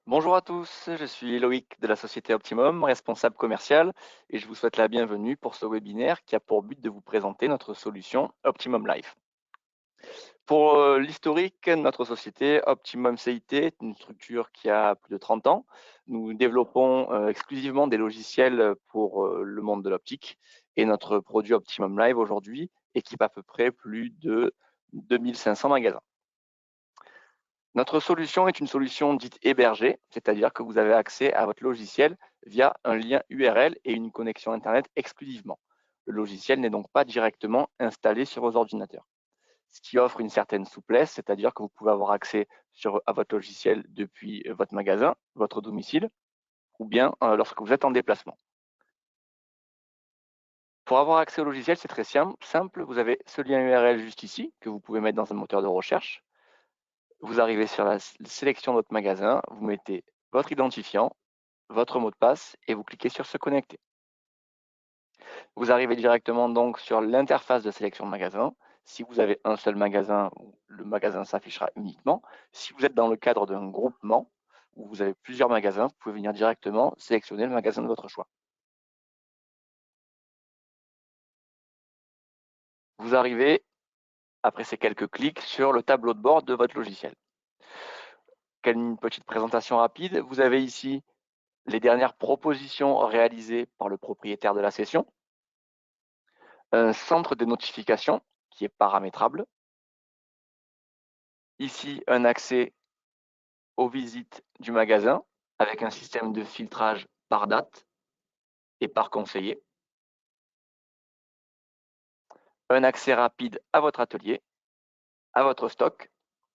Bonjour à tous, je suis Loïc de la société Optimum, responsable commercial, et je vous souhaite la bienvenue pour ce webinaire qui a pour but de vous présenter notre solution Optimum Life. Pour l'historique, notre société Optimum CIT est une structure qui a plus de 30 ans. Nous développons exclusivement des logiciels pour le monde de l'optique, et notre produit Optimum Live aujourd'hui équipe à peu près plus de 2500 magasins. Notre solution est une solution dite hébergée, c'est-à-dire que vous avez accès à votre logiciel via un lien URL et une connexion Internet exclusivement. Le logiciel n'est donc pas directement installé sur vos ordinateurs, ce qui offre une certaine souplesse, c'est-à-dire que vous pouvez avoir accès à votre logiciel depuis votre magasin, votre domicile, ou bien lorsque vous êtes en déplacement. Pour avoir accès au logiciel, c'est très simple. Vous avez ce lien URL juste ici, que vous pouvez mettre dans un moteur de recherche. Vous arrivez sur la sélection de votre magasin, vous mettez votre identifiant, votre mot de passe et vous cliquez sur se connecter. Vous arrivez directement donc sur l'interface de sélection de magasin. Si vous avez un seul magasin, le magasin s'affichera uniquement. Si vous êtes dans le cadre d'un groupement où vous avez plusieurs magasins, vous pouvez venir directement sélectionner le magasin de votre choix. Vous arrivez, après ces quelques clics, sur le tableau de bord de votre logiciel. Une petite présentation rapide. Vous avez ici les dernières propositions réalisées par le propriétaire de la session, un centre de notification qui est paramétrable, ici un accès aux visites du magasin avec un système de filtrage par date et par conseiller, un accès rapide à votre atelier, à votre stock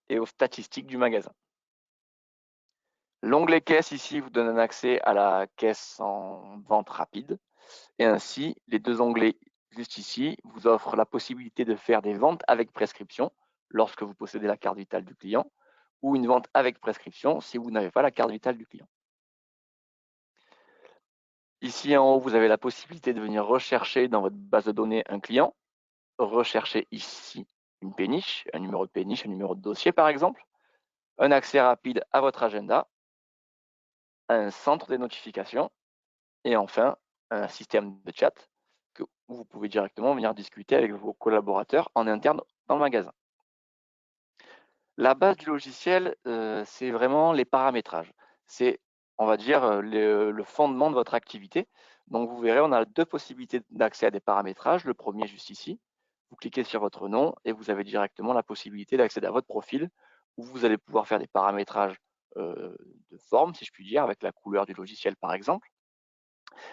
et aux statistiques du magasin. L'onglet caisse ici vous donne un accès à la caisse en vente rapide et ainsi les deux onglets juste ici vous offrent la possibilité de faire des ventes avec prescription lorsque vous possédez la carte vitale du client ou une vente avec prescription si vous n'avez pas la carte vitale du client. Ici en haut, vous avez la possibilité de venir rechercher dans votre base de données un client, rechercher ici une péniche, un numéro de péniche, un numéro de dossier par exemple, un accès rapide à votre agenda, un centre de notifications et enfin un système de chat où vous pouvez directement venir discuter avec vos collaborateurs en interne dans le magasin. La base du logiciel, c'est vraiment les paramétrages. C'est, on va dire, le fondement de votre activité. Donc, vous verrez, on a deux possibilités d'accès à des paramétrages. Le premier, juste ici. Vous cliquez sur votre nom et vous avez directement la possibilité d'accéder à votre profil où vous allez pouvoir faire des paramétrages de forme, si je puis dire, avec la couleur du logiciel, par exemple,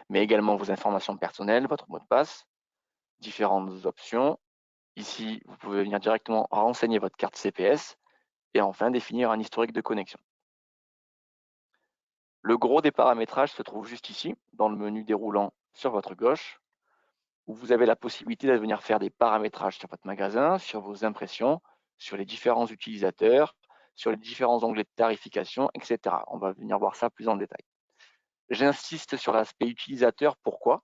mais également vos informations personnelles, votre mot de passe, différentes options. Ici, vous pouvez venir directement renseigner votre carte CPS et enfin définir un historique de connexion. Le gros des paramétrages se trouve juste ici, dans le menu déroulant sur votre gauche, où vous avez la possibilité de venir faire des paramétrages sur votre magasin, sur vos impressions, sur les différents utilisateurs, sur les différents onglets de tarification, etc. On va venir voir ça plus en détail. J'insiste sur l'aspect utilisateur, pourquoi?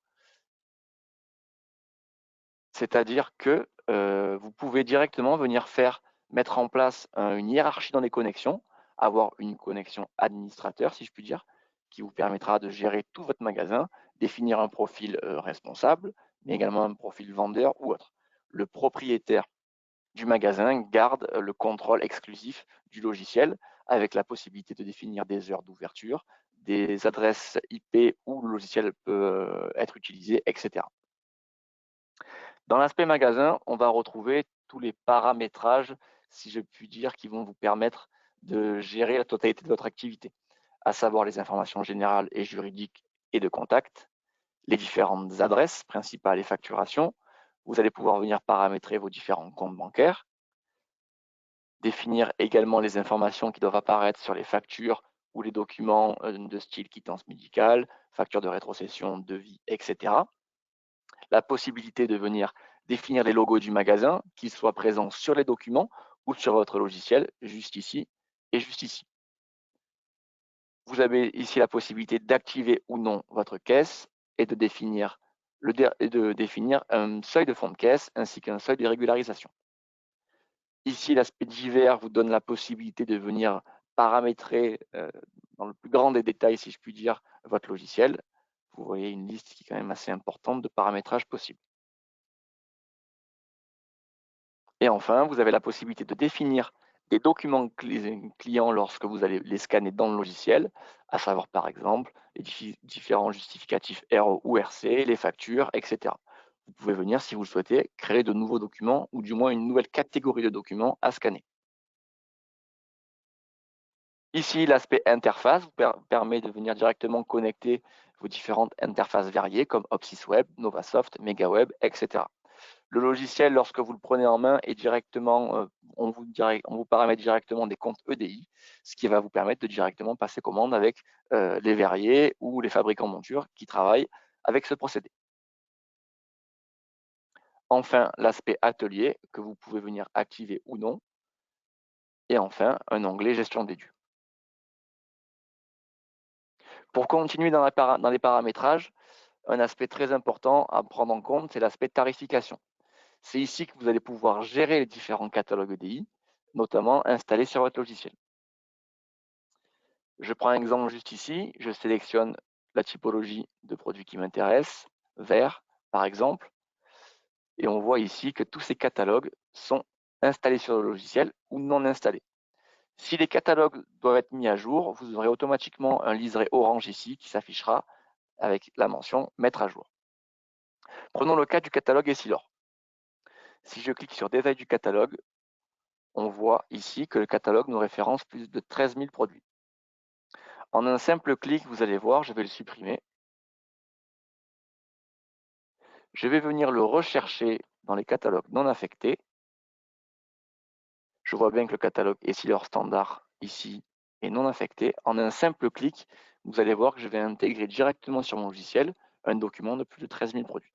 C'est-à-dire que vous pouvez directement venir mettre en place une hiérarchie dans les connexions, avoir une connexion administrateur, si je puis dire, qui vous permettra de gérer tout votre magasin, définir un profil responsable, mais également un profil vendeur ou autre. Le propriétaire du magasin garde le contrôle exclusif du logiciel avec la possibilité de définir des heures d'ouverture, des adresses IP où le logiciel peut être utilisé, etc. Dans l'aspect magasin, on va retrouver tous les paramétrages, si je puis dire, qui vont vous permettre de gérer la totalité de votre activité, à savoir les informations générales et juridiques et de contact, les différentes adresses principales et facturations. Vous allez pouvoir venir paramétrer vos différents comptes bancaires, définir également les informations qui doivent apparaître sur les factures ou les documents de style quittance médicale, facture de rétrocession, devis, etc. La possibilité de venir définir les logos du magasin, qu'ils soient présents sur les documents ou sur votre logiciel, juste ici et juste ici. Vous avez ici la possibilité d'activer ou non votre caisse et de définir un seuil de fond de caisse ainsi qu'un seuil de régularisation. Ici, l'aspect divers vous donne la possibilité de venir paramétrer dans le plus grand des détails, si je puis dire, votre logiciel, vous voyez une liste qui est quand même assez importante de paramétrages possibles. Et enfin, vous avez la possibilité de définir des documents clients lorsque vous allez les scanner dans le logiciel, à savoir par exemple les différents justificatifs RO ou RC, les factures, etc. Vous pouvez venir, si vous le souhaitez, créer de nouveaux documents ou du moins une nouvelle catégorie de documents à scanner. Ici, l'aspect interface vous permet de venir directement connecter vos différentes interfaces variées comme Opsys Web, Novasoft, MegaWeb, etc. Le logiciel, lorsque vous le prenez en main, est directement, on vous paramètre directement des comptes EDI, ce qui va vous permettre de directement passer commande avec les verriers ou les fabricants de montures qui travaillent avec ce procédé. Enfin, l'aspect atelier que vous pouvez venir activer ou non. Et enfin, un onglet gestion des dus. Pour continuer dans les paramétrages, un aspect très important à prendre en compte, c'est l'aspect tarification. C'est ici que vous allez pouvoir gérer les différents catalogues EDI, notamment installés sur votre logiciel. Je prends un exemple juste ici, je sélectionne la typologie de produit qui m'intéresse, vert par exemple, et on voit ici que tous ces catalogues sont installés sur le logiciel ou non installés. Si les catalogues doivent être mis à jour, vous aurez automatiquement un liseré orange ici qui s'affichera avec la mention mettre à jour. Prenons le cas du catalogue Essilor. Si je clique sur détail du catalogue, on voit ici que le catalogue nous référence plus de 13 000 produits. En un simple clic, vous allez voir, je vais le supprimer. Je vais venir le rechercher dans les catalogues non affectés. Je vois bien que le catalogue Essilor standard ici est non affecté. En un simple clic, vous allez voir que je vais intégrer directement sur mon logiciel un document de plus de 13 000 produits.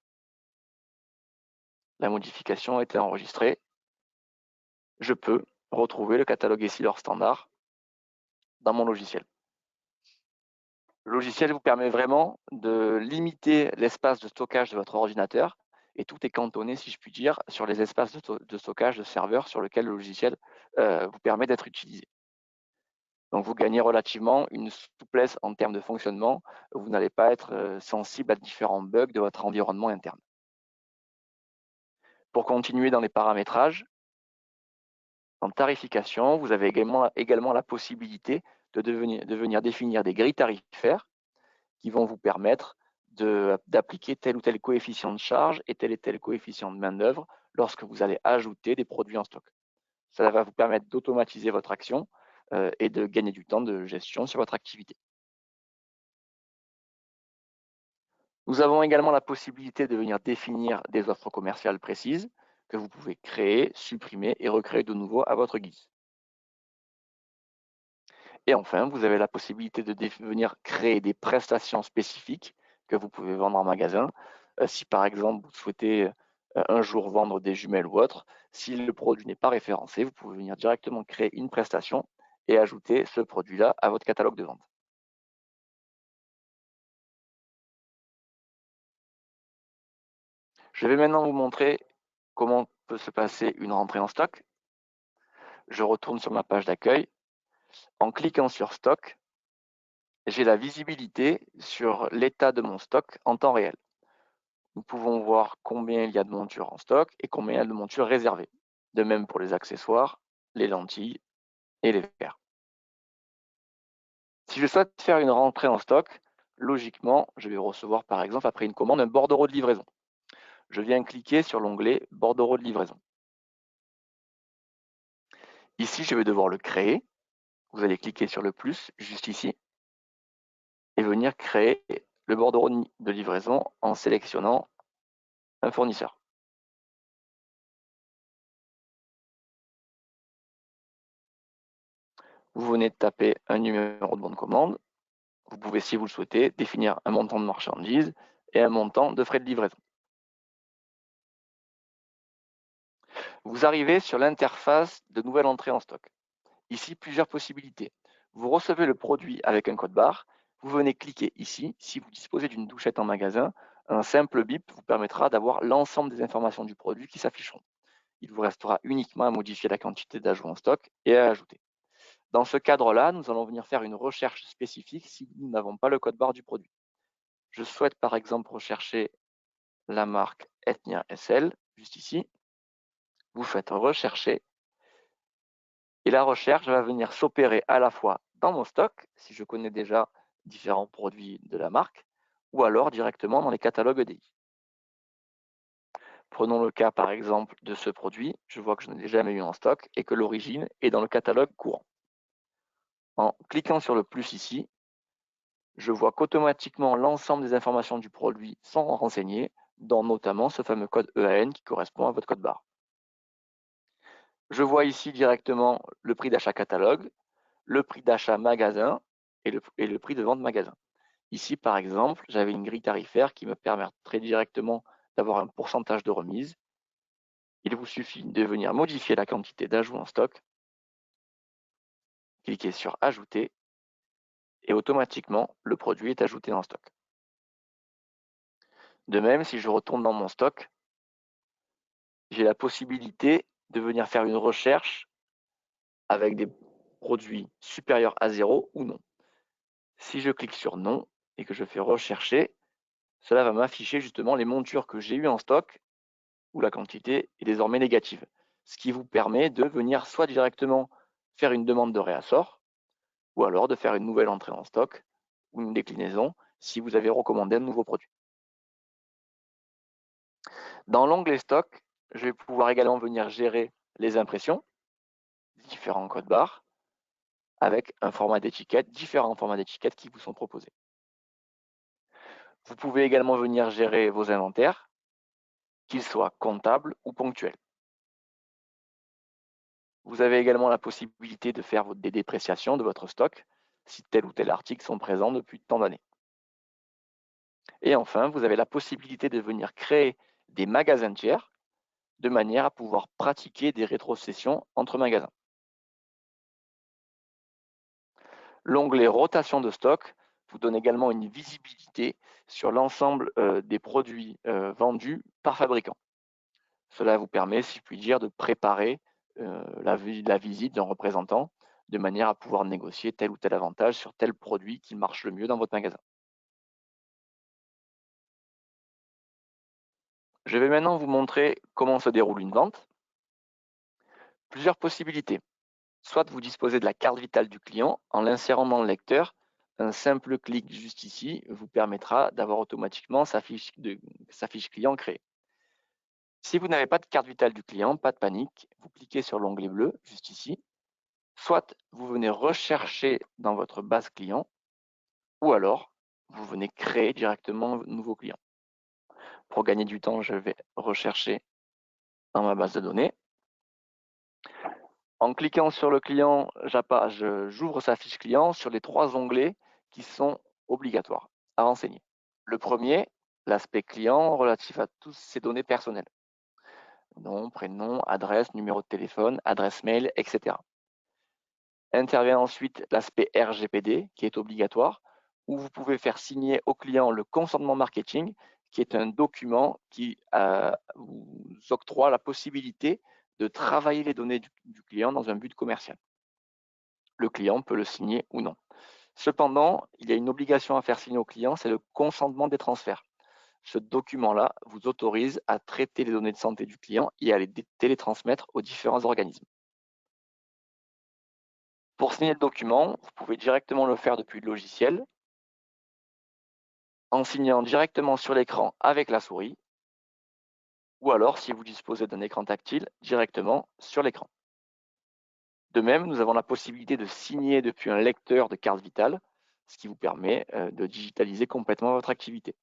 La modification a été enregistrée. Je peux retrouver le catalogue Essilor standard dans mon logiciel. Le logiciel vous permet vraiment de limiter l'espace de stockage de votre ordinateur et tout est cantonné, si je puis dire, sur les espaces de stockage de serveurs sur lesquels le logiciel vous permet d'être utilisé. Donc vous gagnez relativement une souplesse en termes de fonctionnement. Vous n'allez pas être sensible à différents bugs de votre environnement interne. Pour continuer dans les paramétrages, en tarification, vous avez également la possibilité de venir définir des grilles tarifaires qui vont vous permettre d'appliquer tel ou tel coefficient de charge et tel coefficient de main-d'œuvre lorsque vous allez ajouter des produits en stock. Cela va vous permettre d'automatiser votre action et de gagner du temps de gestion sur votre activité. Nous avons également la possibilité de venir définir des offres commerciales précises que vous pouvez créer, supprimer et recréer de nouveau à votre guise. Et enfin, vous avez la possibilité de venir créer des prestations spécifiques que vous pouvez vendre en magasin. Si par exemple, vous souhaitez un jour vendre des jumelles ou autre, si le produit n'est pas référencé, vous pouvez venir directement créer une prestation et ajouter ce produit-là à votre catalogue de vente. Je vais maintenant vous montrer comment peut se passer une rentrée en stock. Je retourne sur ma page d'accueil. En cliquant sur stock, j'ai la visibilité sur l'état de mon stock en temps réel. Nous pouvons voir combien il y a de montures en stock et combien il y a de montures réservées. De même pour les accessoires, les lentilles et les verres. Si je souhaite faire une rentrée en stock, logiquement, je vais recevoir par exemple après une commande un bordereau de livraison. Je viens cliquer sur l'onglet bordereau de livraison. Ici, je vais devoir le créer. Vous allez cliquer sur le plus juste ici et venir créer le bordereau de livraison en sélectionnant un fournisseur. Vous venez de taper un numéro de bon de commande. Vous pouvez, si vous le souhaitez, définir un montant de marchandises et un montant de frais de livraison. Vous arrivez sur l'interface de nouvelle entrée en stock. Ici, plusieurs possibilités. Vous recevez le produit avec un code barre. Vous venez cliquer ici. Si vous disposez d'une douchette en magasin, un simple bip vous permettra d'avoir l'ensemble des informations du produit qui s'afficheront. Il vous restera uniquement à modifier la quantité d'ajouts en stock et à ajouter. Dans ce cadre-là, nous allons venir faire une recherche spécifique si nous n'avons pas le code barre du produit. Je souhaite par exemple rechercher la marque Ethnia SL, juste ici. Vous faites rechercher et la recherche va venir s'opérer à la fois dans mon stock, si je connais déjà différents produits de la marque, ou alors directement dans les catalogues EDI. Prenons le cas par exemple de ce produit, je vois que je n'ai jamais eu en stock et que l'origine est dans le catalogue courant. En cliquant sur le plus ici, je vois qu'automatiquement l'ensemble des informations du produit sont renseignées, dont notamment ce fameux code EAN qui correspond à votre code barre. Je vois ici directement le prix d'achat catalogue, le prix d'achat magasin et le prix de vente magasin. Ici, par exemple, j'avais une grille tarifaire qui me permettrait directement d'avoir un pourcentage de remise. Il vous suffit de venir modifier la quantité d'ajout en stock, cliquez sur Ajouter et automatiquement, le produit est ajouté en stock. De même, si je retourne dans mon stock, j'ai la possibilité de venir faire une recherche avec des produits supérieurs à 0 ou non. Si je clique sur non et que je fais rechercher, cela va m'afficher justement les montures que j'ai eues en stock où la quantité est désormais négative. Ce qui vous permet de venir soit directement faire une demande de réassort ou alors de faire une nouvelle entrée en stock ou une déclinaison si vous avez recommandé un nouveau produit. Dans l'onglet stock, je vais pouvoir également venir gérer les impressions, différents codes barres, avec un format d'étiquette, différents formats d'étiquettes qui vous sont proposés. Vous pouvez également venir gérer vos inventaires, qu'ils soient comptables ou ponctuels. Vous avez également la possibilité de faire des dépréciations de votre stock si tel ou tel article sont présents depuis tant d'années. Et enfin, vous avez la possibilité de venir créer des magasins tiers de manière à pouvoir pratiquer des rétrocessions entre magasins. L'onglet rotation de stock vous donne également une visibilité sur l'ensemble des produits vendus par fabricant. Cela vous permet, si je puis dire, de préparer la visite d'un représentant de manière à pouvoir négocier tel ou tel avantage sur tel produit qui marche le mieux dans votre magasin. Je vais maintenant vous montrer comment se déroule une vente. Plusieurs possibilités. Soit vous disposez de la carte vitale du client, en l'insérant dans le lecteur, un simple clic juste ici vous permettra d'avoir automatiquement sa fiche client créée. Si vous n'avez pas de carte vitale du client, pas de panique, vous cliquez sur l'onglet bleu juste ici. Soit vous venez rechercher dans votre base client, ou alors vous venez créer directement un nouveau client. Pour gagner du temps, je vais rechercher dans ma base de données. En cliquant sur le client, j'ouvre sa fiche client sur les 3 onglets qui sont obligatoires à renseigner. Le premier, l'aspect client relatif à toutes ces données personnelles. Nom, prénom, adresse, numéro de téléphone, adresse mail, etc. Intervient ensuite l'aspect RGPD qui est obligatoire, où vous pouvez faire signer au client le consentement marketing, qui est un document qui vous octroie la possibilité de travailler les données du client dans un but commercial. Le client peut le signer ou non. Cependant, il y a une obligation à faire signer au client, c'est le consentement des transferts. Ce document-là vous autorise à traiter les données de santé du client et à les télétransmettre aux différents organismes. Pour signer le document, vous pouvez directement le faire depuis le logiciel, en signant directement sur l'écran avec la souris, ou alors, si vous disposez d'un écran tactile, directement sur l'écran. De même, nous avons la possibilité de signer depuis un lecteur de carte vitale, ce qui vous permet de digitaliser complètement votre activité.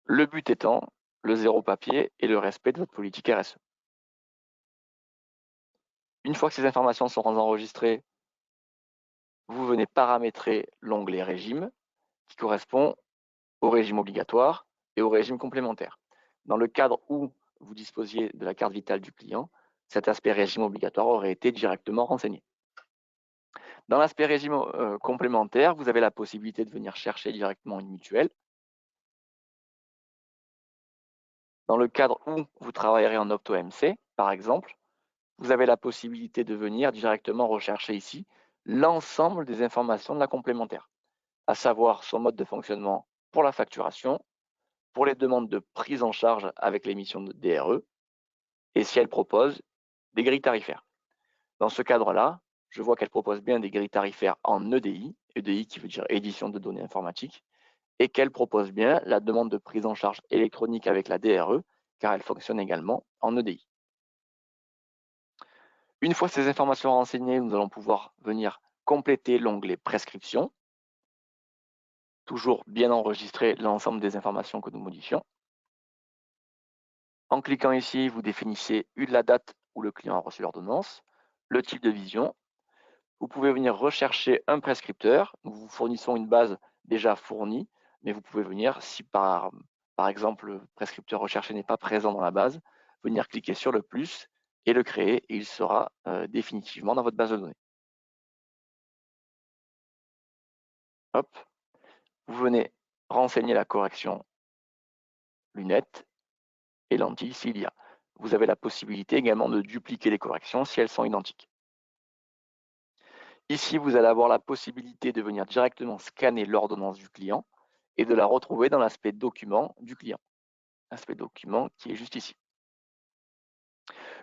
Le but étant le zéro papier et le respect de votre politique RSE. Une fois que ces informations sont enregistrées, vous venez paramétrer l'onglet régime qui correspond au régime obligatoire et au régime complémentaire. Dans le cadre où vous disposiez de la carte vitale du client, cet aspect régime obligatoire aurait été directement renseigné. Dans l'aspect régime complémentaire, vous avez la possibilité de venir chercher directement une mutuelle. Dans le cadre où vous travaillerez en Opto-MC, par exemple, vous avez la possibilité de venir directement rechercher ici l'ensemble des informations de la complémentaire, à savoir son mode de fonctionnement pour la facturation, pour les demandes de prise en charge avec l'émission de DRE, et si elle propose des grilles tarifaires. Dans ce cadre-là, je vois qu'elle propose bien des grilles tarifaires en EDI, EDI qui veut dire édition de données informatiques, et qu'elle propose bien la demande de prise en charge électronique avec la DRE, car elle fonctionne également en EDI. Une fois ces informations renseignées, nous allons pouvoir venir compléter l'onglet prescription, toujours bien enregistrer l'ensemble des informations que nous modifions. En cliquant ici, vous définissez la date où le client a reçu l'ordonnance, le type de vision. Vous pouvez venir rechercher un prescripteur. Nous vous fournissons une base déjà fournie, mais vous pouvez venir, si par exemple le prescripteur recherché n'est pas présent dans la base, venir cliquer sur le plus et le créer, et il sera définitivement dans votre base de données. Hop, vous venez renseigner la correction lunettes et lentilles s'il y a. Vous avez la possibilité également de dupliquer les corrections si elles sont identiques. Ici, vous allez avoir la possibilité de venir directement scanner l'ordonnance du client et de la retrouver dans l'aspect document du client. L'aspect document qui est juste ici.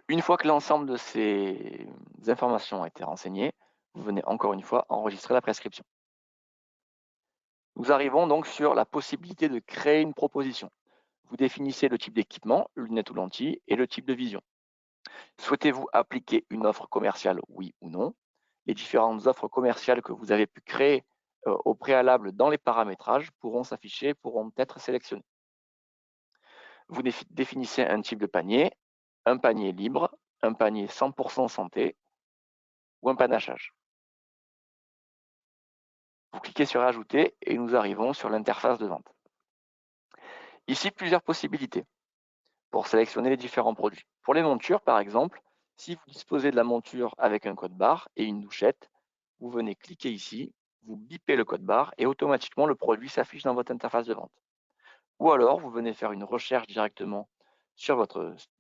Une fois que l'ensemble de ces informations a été renseignées, vous venez encore une fois enregistrer la prescription. Nous arrivons donc sur la possibilité de créer une proposition. Vous définissez le type d'équipement, lunettes ou lentilles, et le type de vision. Souhaitez-vous appliquer une offre commerciale, oui ou non? Les différentes offres commerciales que vous avez pu créer au préalable dans les paramétrages pourront s'afficher, pourront être sélectionnées. Vous définissez un type de panier, un panier libre, un panier 100% santé ou un panachage. Vous cliquez sur Ajouter et nous arrivons sur l'interface de vente. Ici, plusieurs possibilités pour sélectionner les différents produits. Pour les montures, par exemple, si vous disposez de la monture avec un code barre et une douchette, vous venez cliquer ici, vous bipez le code barre et automatiquement le produit s'affiche dans votre interface de vente. Ou alors, vous venez faire une recherche directement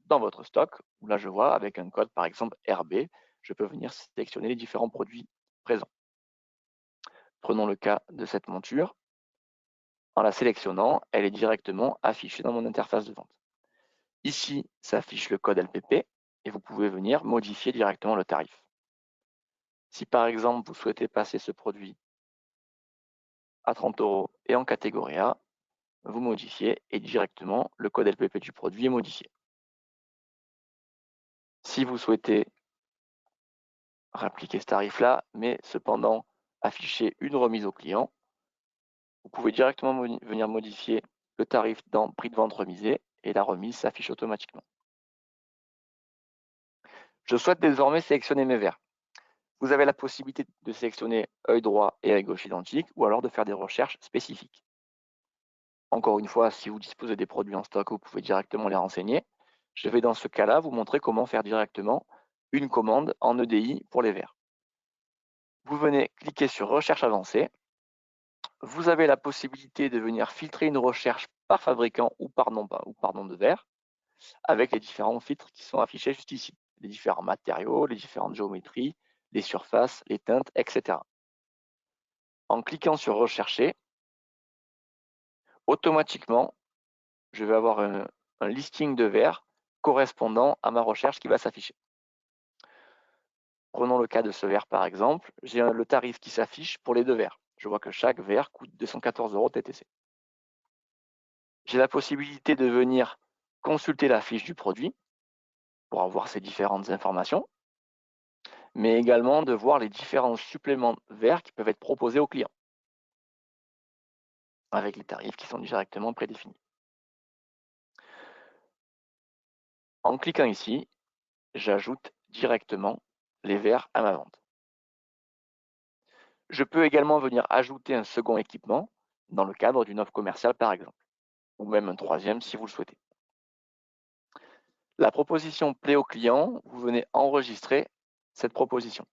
dans votre stock, où là je vois avec un code par exemple RB, je peux venir sélectionner les différents produits présents. Prenons le cas de cette monture. En la sélectionnant, elle est directement affichée dans mon interface de vente. Ici s'affiche le code LPP et vous pouvez venir modifier directement le tarif. Si par exemple vous souhaitez passer ce produit à 30 € et en catégorie A, vous modifiez et directement le code LPP du produit est modifié. Si vous souhaitez réappliquer ce tarif-là, mais cependant afficher une remise au client, vous pouvez directement venir modifier le tarif dans prix de vente remisé et la remise s'affiche automatiquement. Je souhaite désormais sélectionner mes verres. Vous avez la possibilité de sélectionner œil droit et œil gauche identique ou alors de faire des recherches spécifiques. Encore une fois, si vous disposez des produits en stock, vous pouvez directement les renseigner. Je vais dans ce cas-là vous montrer comment faire directement une commande en EDI pour les verres. Vous venez cliquer sur Recherche avancée. Vous avez la possibilité de venir filtrer une recherche par fabricant ou par nom de verre, avec les différents filtres qui sont affichés juste ici. Les différents matériaux, les différentes géométries, les surfaces, les teintes, etc. En cliquant sur Rechercher, automatiquement, je vais avoir un listing de verres correspondant à ma recherche qui va s'afficher. Prenons le cas de ce verre par exemple, j'ai le tarif qui s'affiche pour les deux verres. Je vois que chaque verre coûte 214 € TTC. J'ai la possibilité de venir consulter la fiche du produit pour avoir ces différentes informations, mais également de voir les différents suppléments verts qui peuvent être proposés aux clients, avec les tarifs qui sont directement prédéfinis. En cliquant ici, j'ajoute directement les verres à ma vente. Je peux également venir ajouter un second équipement dans le cadre d'une offre commerciale par exemple, ou même un troisième si vous le souhaitez. La proposition plaît au client, vous venez enregistrer cette proposition.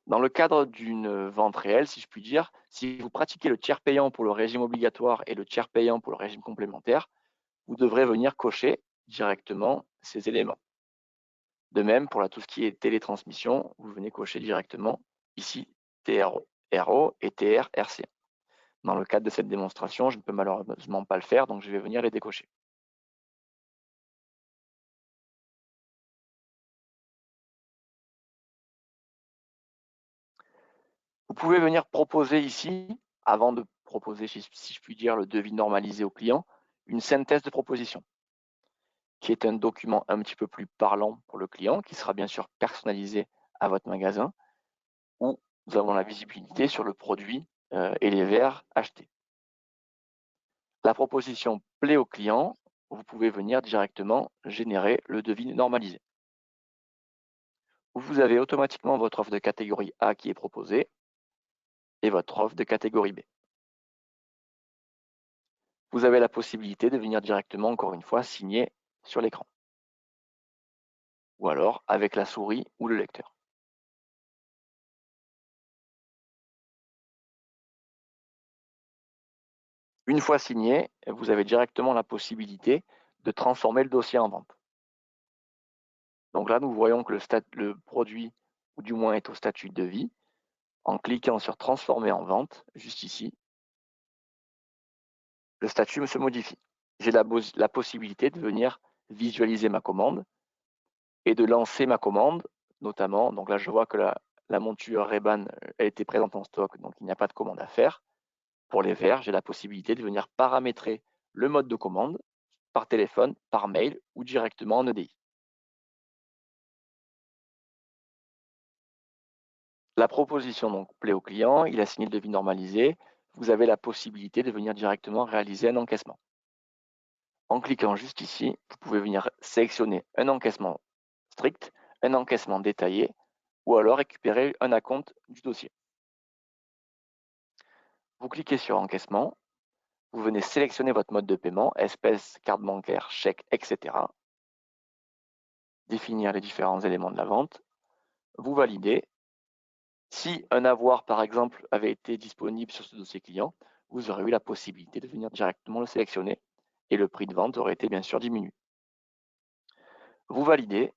Dans le cadre d'une vente réelle, si je puis dire, si vous pratiquez le tiers payant pour le régime obligatoire et le tiers payant pour le régime complémentaire, vous devrez venir cocher directement ces éléments. De même, pour tout ce qui est télétransmission, vous venez cocher directement ici TRO et TR-RC. Dans le cadre de cette démonstration, je ne peux malheureusement pas le faire, donc je vais venir les décocher. Vous pouvez venir proposer ici, avant de proposer, si je puis dire, le devis normalisé au client, une synthèse de proposition, qui est un document un petit peu plus parlant pour le client, qui sera bien sûr personnalisé à votre magasin, où nous avons la visibilité sur le produit et les verres achetés. La proposition plaît au client, vous pouvez venir directement générer le devis normalisé. Vous avez automatiquement votre offre de catégorie A qui est proposée et votre offre de catégorie B. Vous avez la possibilité de venir directement, encore une fois, signer sur l'écran. Ou alors avec la souris ou le lecteur. Une fois signé, vous avez directement la possibilité de transformer le dossier en vente. Donc là, nous voyons que le produit, ou du moins est au statut de devis. En cliquant sur transformer en vente, juste ici, le statut se modifie. J'ai la possibilité de venir visualiser ma commande et de lancer ma commande, notamment. Donc là, je vois que la monture Ray-Ban a été présente en stock, donc il n'y a pas de commande à faire. Pour les verres, j'ai la possibilité de venir paramétrer le mode de commande par téléphone, par mail ou directement en EDI. La proposition donc plaît au client, il a signé le devis normalisé. Vous avez la possibilité de venir directement réaliser un encaissement. En cliquant juste ici, vous pouvez venir sélectionner un encaissement strict, un encaissement détaillé ou alors récupérer un acompte du dossier. Vous cliquez sur encaissement, vous venez sélectionner votre mode de paiement, espèces, carte bancaire, chèque, etc. Définir les différents éléments de la vente. Vous validez. Si un avoir, par exemple, avait été disponible sur ce dossier client, vous aurez eu la possibilité de venir directement le sélectionner et le prix de vente aurait été bien sûr diminué. Vous validez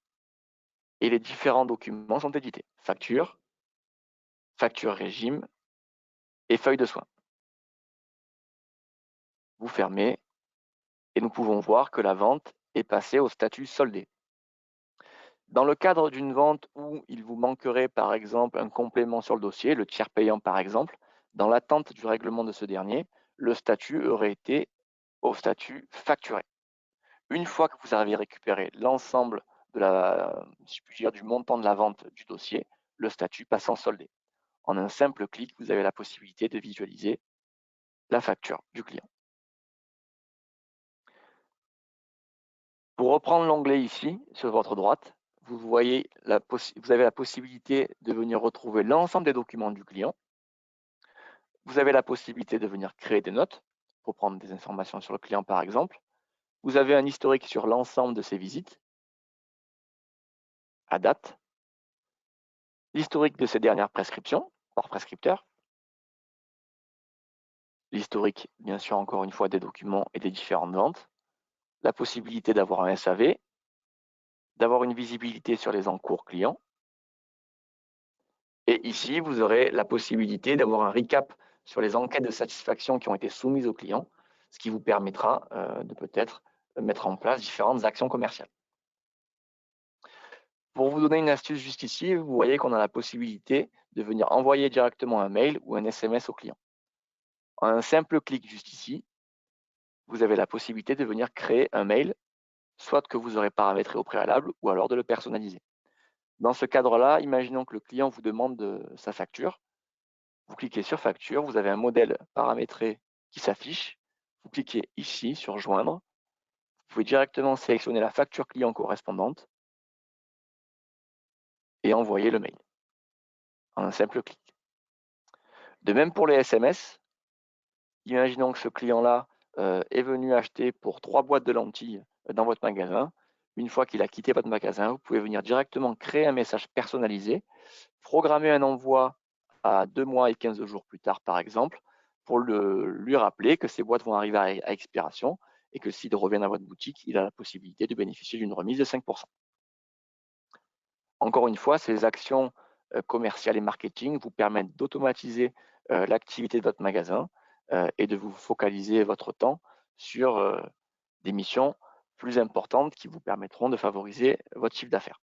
et les différents documents sont édités. Facture régime et feuille de soin. Vous fermez et nous pouvons voir que la vente est passée au statut soldé. Dans le cadre d'une vente où il vous manquerait par exemple un complément sur le dossier, le tiers payant par exemple, dans l'attente du règlement de ce dernier, le statut aurait été au statut facturé. Une fois que vous avez récupéré l'ensemble si je puis dire, du montant de la vente du dossier, le statut passe en soldé. En un simple clic, vous avez la possibilité de visualiser la facture du client. Pour reprendre l'onglet ici, sur votre droite, vous avez la possibilité de venir retrouver l'ensemble des documents du client. Vous avez la possibilité de venir créer des notes pour prendre des informations sur le client, par exemple. Vous avez un historique sur l'ensemble de ses visites à date, l'historique de ses dernières prescriptions par prescripteur, l'historique, bien sûr, encore une fois, des documents et des différentes ventes, la possibilité d'avoir un SAV, d'avoir une visibilité sur les encours clients. Et ici, vous aurez la possibilité d'avoir un recap sur les enquêtes de satisfaction qui ont été soumises aux clients, ce qui vous permettra de peut-être mettre en place différentes actions commerciales. Pour vous donner une astuce juste ici, vous voyez qu'on a la possibilité de venir envoyer directement un mail ou un SMS au client. En un simple clic juste ici, vous avez la possibilité de venir créer un mail, soit que vous aurez paramétré au préalable ou alors de le personnaliser. Dans ce cadre-là, imaginons que le client vous demande sa facture. Vous cliquez sur facture, vous avez un modèle paramétré qui s'affiche. Vous cliquez ici sur joindre. Vous pouvez directement sélectionner la facture client correspondante et envoyer le mail en un simple clic. De même pour les SMS, imaginons que ce client-là est venu acheter pour 3 boîtes de lentilles dans votre magasin. Une fois qu'il a quitté votre magasin, vous pouvez venir directement créer un message personnalisé, programmer un envoi à 2 mois et 15 jours plus tard, par exemple, pour lui rappeler que ces boîtes vont arriver à expiration et que s'il revient dans votre boutique, il a la possibilité de bénéficier d'une remise de 5%. Encore une fois, ces actions commerciales et marketing vous permettent d'automatiser l'activité de votre magasin et de vous focaliser votre temps sur des missions plus importantes qui vous permettront de favoriser votre chiffre d'affaires.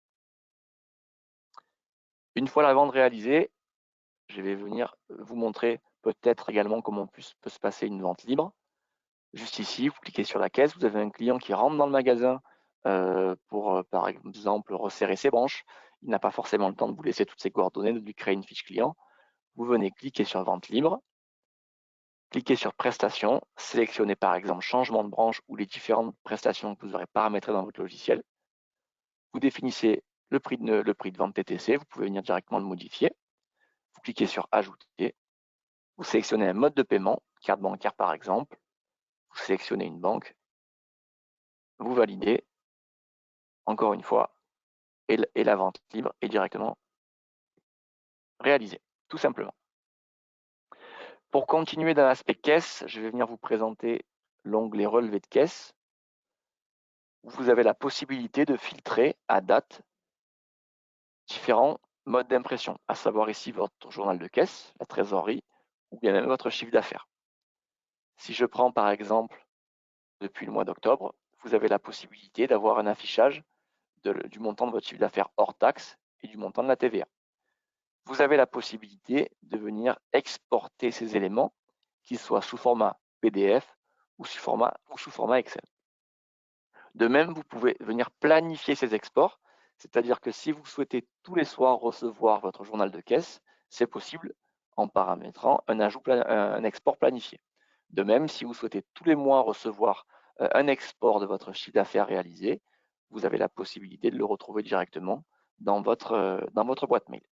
Une fois la vente réalisée, je vais venir vous montrer peut-être également comment peut se passer une vente libre. Juste ici, vous cliquez sur la caisse, vous avez un client qui rentre dans le magasin pour, par exemple, resserrer ses branches. Il n'a pas forcément le temps de vous laisser toutes ses coordonnées, de lui créer une fiche client. Vous venez cliquer sur vente libre, cliquez sur prestations, sélectionnez par exemple changement de branche ou les différentes prestations que vous aurez paramétrées dans votre logiciel. Vous définissez le prix de vente TTC, vous pouvez venir directement le modifier. Vous cliquez sur ajouter, vous sélectionnez un mode de paiement, carte bancaire par exemple, vous sélectionnez une banque, vous validez, encore une fois, et la vente libre est directement réalisée, tout simplement. Pour continuer dans l'aspect caisse, je vais venir vous présenter l'onglet relevé de caisse, où vous avez la possibilité de filtrer à date différents modes d'impression, à savoir ici votre journal de caisse, la trésorerie, ou bien même votre chiffre d'affaires. Si je prends par exemple depuis le mois d'octobre, vous avez la possibilité d'avoir un affichage du montant de votre chiffre d'affaires hors taxe et du montant de la TVA. Vous avez la possibilité de venir exporter ces éléments, qu'ils soient sous format PDF ou sous format Excel. De même, vous pouvez venir planifier ces exports, c'est-à-dire que si vous souhaitez tous les soirs recevoir votre journal de caisse, c'est possible en paramétrant un export planifié. De même, si vous souhaitez tous les mois recevoir un export de votre chiffre d'affaires réalisé, vous avez la possibilité de le retrouver directement dans votre boîte mail.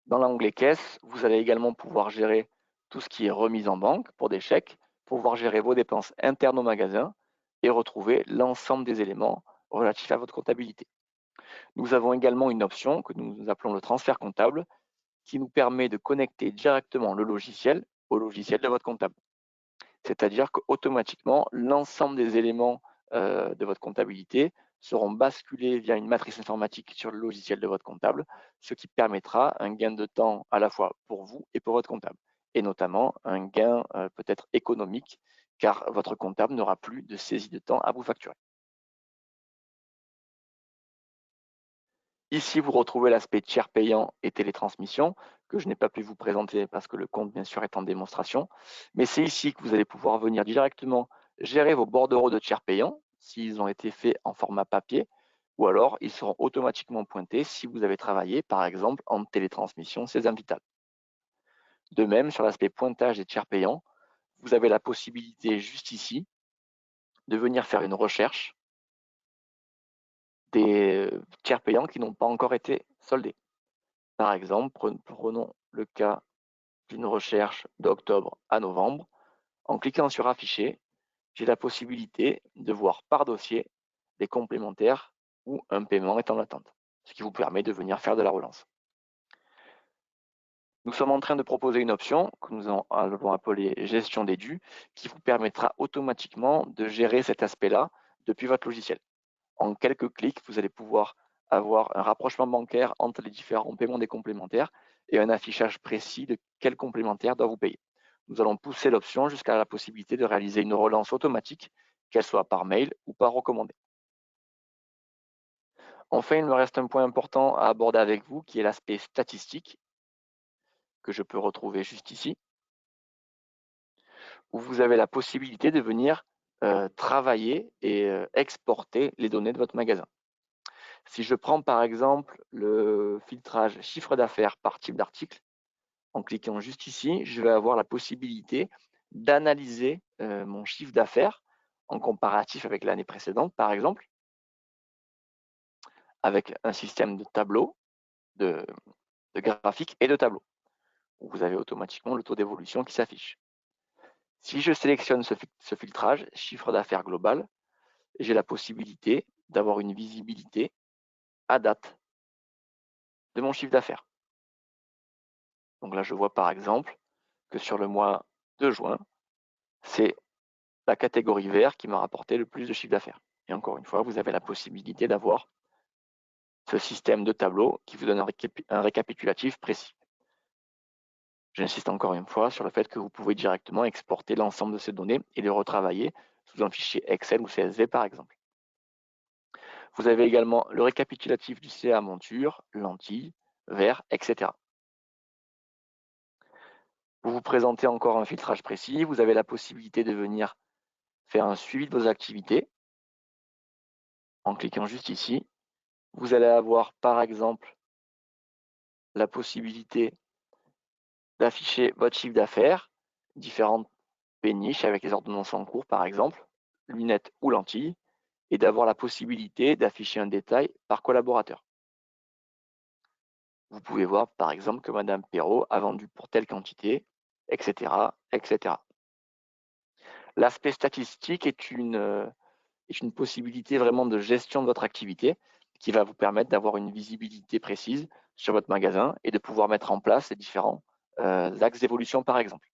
Dans l'onglet caisse, vous allez également pouvoir gérer tout ce qui est remise en banque pour des chèques, pouvoir gérer vos dépenses internes au magasin et retrouver l'ensemble des éléments relatifs à votre comptabilité. Nous avons également une option que nous appelons le transfert comptable qui nous permet de connecter directement le logiciel au logiciel de votre comptable. C'est-à-dire qu'automatiquement, l'ensemble des éléments de votre comptabilité seront basculés via une matrice informatique sur le logiciel de votre comptable, ce qui permettra un gain de temps à la fois pour vous et pour votre comptable, et notamment un gain peut-être économique, car votre comptable n'aura plus de saisie de temps à vous facturer. Ici, vous retrouvez l'aspect tiers payant et télétransmission, que je n'ai pas pu vous présenter parce que le compte, bien sûr, est en démonstration. Mais c'est ici que vous allez pouvoir venir directement gérer vos bordereaux de tiers payants, s'ils ont été faits en format papier, ou alors ils seront automatiquement pointés si vous avez travaillé, par exemple, en télétransmission CESAM Vital. De même, sur l'aspect pointage des tiers payants, vous avez la possibilité juste ici de venir faire une recherche des tiers payants qui n'ont pas encore été soldés. Par exemple, prenons le cas d'une recherche d'octobre à novembre. En cliquant sur afficher, j'ai la possibilité de voir par dossier des complémentaires où un paiement est en attente, ce qui vous permet de venir faire de la relance. Nous sommes en train de proposer une option que nous allons appeler gestion des dus, qui vous permettra automatiquement de gérer cet aspect-là depuis votre logiciel. En quelques clics, vous allez pouvoir avoir un rapprochement bancaire entre les différents paiements des complémentaires et un affichage précis de quel complémentaire doit vous payer. Nous allons pousser l'option jusqu'à la possibilité de réaliser une relance automatique, qu'elle soit par mail ou par recommandé. Enfin, il me reste un point important à aborder avec vous, qui est l'aspect statistique, que je peux retrouver juste ici, où vous avez la possibilité de venir travailler et exporter les données de votre magasin. Si je prends par exemple le filtrage chiffre d'affaires par type d'article, en cliquant juste ici, je vais avoir la possibilité d'analyser mon chiffre d'affaires en comparatif avec l'année précédente, par exemple, avec un système de tableaux, de graphiques et de tableaux, où vous avez automatiquement le taux d'évolution qui s'affiche. Si je sélectionne ce filtrage chiffre d'affaires global, j'ai la possibilité d'avoir une visibilité à date de mon chiffre d'affaires. Donc là, je vois par exemple que sur le mois de juin, c'est la catégorie vert qui m'a rapporté le plus de chiffre d'affaires. Et encore une fois, vous avez la possibilité d'avoir ce système de tableau qui vous donne un récapitulatif précis. J'insiste encore une fois sur le fait que vous pouvez directement exporter l'ensemble de ces données et les retravailler sous un fichier Excel ou CSV par exemple. Vous avez également le récapitulatif du CA monture, lentilles, verre, etc. Vous vous présentez encore un filtrage précis, vous avez la possibilité de venir faire un suivi de vos activités en cliquant juste ici. Vous allez avoir par exemple la possibilité d'afficher votre chiffre d'affaires, différentes péniches avec les ordonnances en cours par exemple, lunettes ou lentilles, et d'avoir la possibilité d'afficher un détail par collaborateur. Vous pouvez voir par exemple que Madame Perrault a vendu pour telle quantité, etc. etc. L'aspect statistique est une possibilité vraiment de gestion de votre activité qui va vous permettre d'avoir une visibilité précise sur votre magasin et de pouvoir mettre en place les différents axes d'évolution par exemple.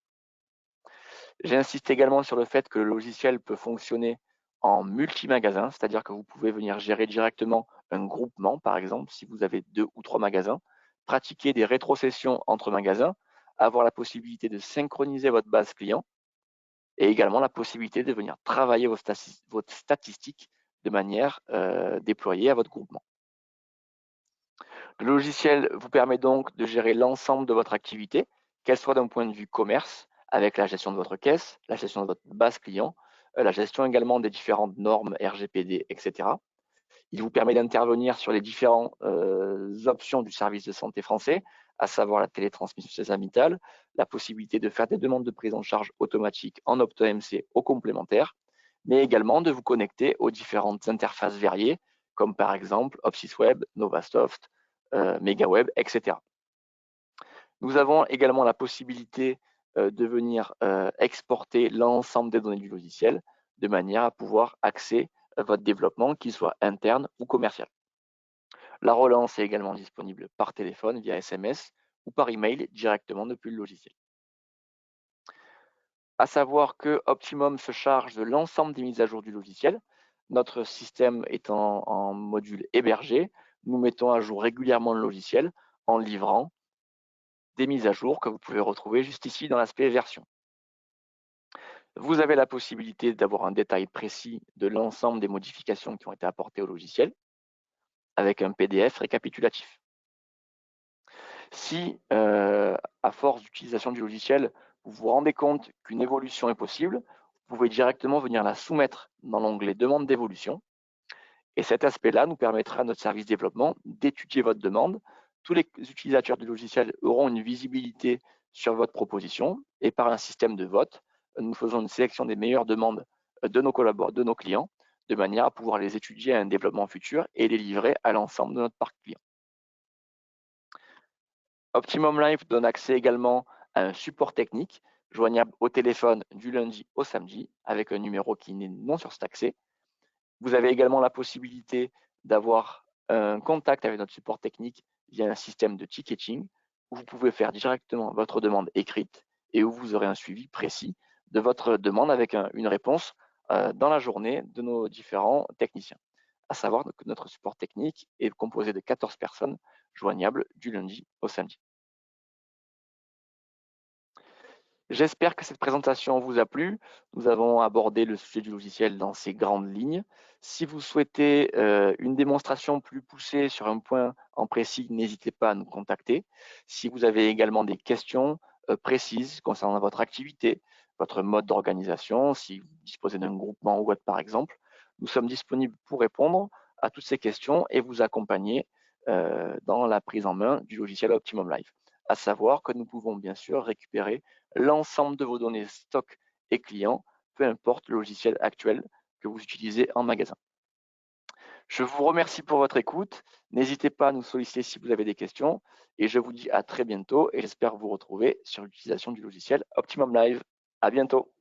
J'insiste également sur le fait que le logiciel peut fonctionner en multi-magasin, c'est-à-dire que vous pouvez venir gérer directement un groupement, par exemple, si vous avez 2 ou 3 magasins, pratiquer des rétrocessions entre magasins, avoir la possibilité de synchroniser votre base client et également la possibilité de venir travailler vos statistiques de manière déployée à votre groupement. Le logiciel vous permet donc de gérer l'ensemble de votre activité, qu'elle soit d'un point de vue commerce, avec la gestion de votre caisse, la gestion de votre base client, la gestion également des différentes normes RGPD, etc. Il vous permet d'intervenir sur les différentes options du service de santé français, à savoir la télétransmission césamitale, la possibilité de faire des demandes de prise en charge automatique en OptoMC au complémentaire, mais également de vous connecter aux différentes interfaces variées, comme par exemple OpsysWeb, Novasoft, MegaWeb, etc. Nous avons également la possibilité de venir exporter l'ensemble des données du logiciel de manière à pouvoir axer votre développement, qu'il soit interne ou commercial. La relance est également disponible par téléphone, via SMS ou par email directement depuis le logiciel. À savoir que Optimum se charge de l'ensemble des mises à jour du logiciel. Notre système étant en module hébergé, nous mettons à jour régulièrement le logiciel en livrant des mises à jour que vous pouvez retrouver juste ici dans l'aspect version. Vous avez la possibilité d'avoir un détail précis de l'ensemble des modifications qui ont été apportées au logiciel avec un PDF récapitulatif. Si, à force d'utilisation du logiciel, vous vous rendez compte qu'une évolution est possible, vous pouvez directement venir la soumettre dans l'onglet demande d'évolution. Et cet aspect-là nous permettra à notre service développement d'étudier votre demande. Tous les utilisateurs du logiciel auront une visibilité sur votre proposition et par un système de vote, nous faisons une sélection des meilleures demandes de nos collaborateurs, de nos clients, de manière à pouvoir les étudier à un développement futur et les livrer à l'ensemble de notre parc client. Optimum Live donne accès également à un support technique joignable au téléphone du lundi au samedi avec un numéro qui n'est non surtaxé. Vous avez également la possibilité d'avoir un contact avec notre support technique via un système de ticketing où vous pouvez faire directement votre demande écrite et où vous aurez un suivi précis de votre demande avec une réponse dans la journée de nos différents techniciens. À savoir que notre support technique est composé de 14 personnes joignables du lundi au samedi. J'espère que cette présentation vous a plu. Nous avons abordé le sujet du logiciel dans ses grandes lignes. Si vous souhaitez une démonstration plus poussée sur un point en précis, n'hésitez pas à nous contacter. Si vous avez également des questions précises concernant votre activité, votre mode d'organisation, si vous disposez d'un groupement ou autre par exemple, nous sommes disponibles pour répondre à toutes ces questions et vous accompagner dans la prise en main du logiciel Optimum Live. À savoir que nous pouvons bien sûr récupérer l'ensemble de vos données stock et clients, peu importe le logiciel actuel que vous utilisez en magasin. Je vous remercie pour votre écoute. N'hésitez pas à nous solliciter si vous avez des questions et je vous dis à très bientôt et j'espère vous retrouver sur l'utilisation du logiciel Optimum Live. À bientôt.